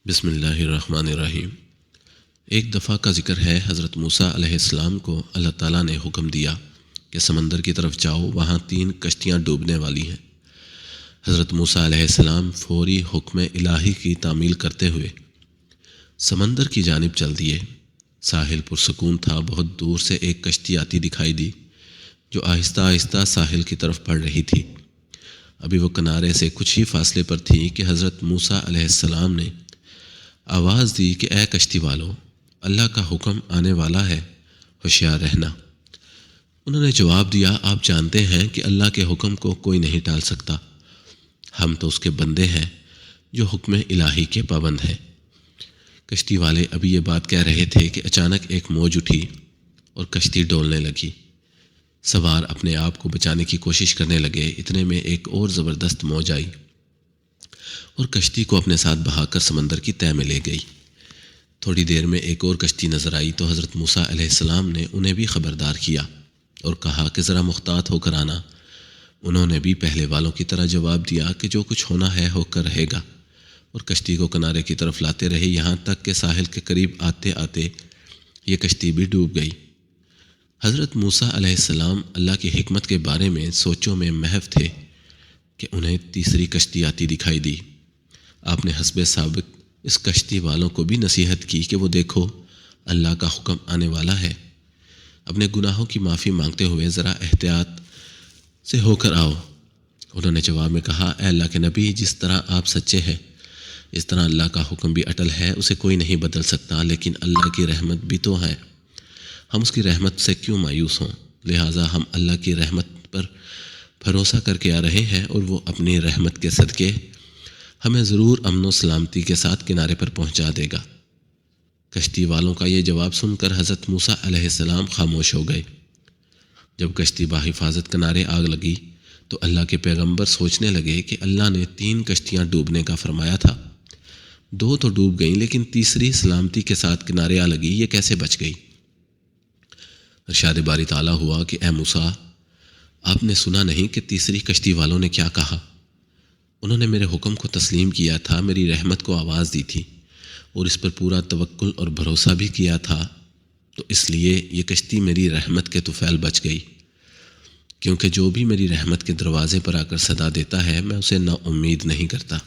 بسم اللہ الرحمن الرحیم۔ ایک دفعہ کا ذکر ہے، حضرت موسیٰ علیہ السلام کو اللہ تعالیٰ نے حکم دیا کہ سمندر کی طرف جاؤ، وہاں 3 کشتیاں ڈوبنے والی ہیں۔ حضرت موسیٰ علیہ السلام فوری حکم الہی کی تعمیل کرتے ہوئے سمندر کی جانب چل دیے۔ ساحل پرسکون تھا، بہت دور سے ایک کشتی آتی دکھائی دی جو آہستہ آہستہ ساحل کی طرف بڑھ رہی تھی۔ ابھی وہ کنارے سے کچھ ہی فاصلے پر تھی کہ حضرت موسیٰ علیہ السلام نے آواز دی کہ اے کشتی والو، اللہ کا حکم آنے والا ہے، ہوشیار رہنا۔ انہوں نے جواب دیا، آپ جانتے ہیں کہ اللہ کے حکم کو کوئی نہیں ٹال سکتا، ہم تو اس کے بندے ہیں جو حکم الہی کے پابند ہیں۔ کشتی والے ابھی یہ بات کہہ رہے تھے کہ اچانک ایک موج اٹھی اور کشتی ڈولنے لگی۔ سوار اپنے آپ کو بچانے کی کوشش کرنے لگے، اتنے میں ایک اور زبردست موج آئی اور کشتی کو اپنے ساتھ بہا کر سمندر کی تہہ میں لے گئی۔ تھوڑی دیر میں ایک اور کشتی نظر آئی تو حضرت موسیٰ علیہ السلام نے انہیں بھی خبردار کیا اور کہا کہ ذرا محتاط ہو کر آنا۔ انہوں نے بھی پہلے والوں کی طرح جواب دیا کہ جو کچھ ہونا ہے ہو کر رہے گا، اور کشتی کو کنارے کی طرف لاتے رہے، یہاں تک کہ ساحل کے قریب آتے آتے یہ کشتی بھی ڈوب گئی۔ حضرت موسیٰ علیہ السلام اللہ کی حکمت کے بارے میں سوچوں میں محو تھے کہ انہیں تیسری کشتی آتی دکھائی دی۔ آپ نے حسب سابق اس کشتی والوں کو بھی نصیحت کی کہ وہ دیکھو، اللہ کا حکم آنے والا ہے، اپنے گناہوں کی معافی مانگتے ہوئے ذرا احتیاط سے ہو کر آؤ۔ انہوں نے جواب میں کہا، اے اللہ کے نبی، جس طرح آپ سچے ہیں اس طرح اللہ کا حکم بھی اٹل ہے، اسے کوئی نہیں بدل سکتا، لیکن اللہ کی رحمت بھی تو ہے، ہم اس کی رحمت سے کیوں مایوس ہوں؟ لہٰذا ہم اللہ کی رحمت پر بھروسہ کر کے آ رہے ہیں، اور وہ اپنی رحمت کے صدقے ہمیں ضرور امن و سلامتی کے ساتھ کنارے پر پہنچا دے گا۔ کشتی والوں کا یہ جواب سن کر حضرت موسیٰ علیہ السلام خاموش ہو گئے۔ جب کشتی بحفاظت کنارے آگ لگی تو اللہ کے پیغمبر سوچنے لگے کہ اللہ نے 3 کشتیاں ڈوبنے کا فرمایا تھا، 2 تو ڈوب گئیں لیکن تیسری سلامتی کے ساتھ کنارے آ لگی، یہ کیسے بچ گئی؟ ارشاد باری تعالیٰ ہوا کہ اے موسیٰ، آپ نے سنا نہیں کہ تیسری کشتی والوں نے کیا کہا؟ انہوں نے میرے حکم کو تسلیم کیا تھا، میری رحمت کو آواز دی تھی اور اس پر پورا توکل اور بھروسہ بھی کیا تھا، تو اس لیے یہ کشتی میری رحمت کے طفیل بچ گئی، کیونکہ جو بھی میری رحمت کے دروازے پر آ کر صدا دیتا ہے میں اسے نا امید نہیں کرتا۔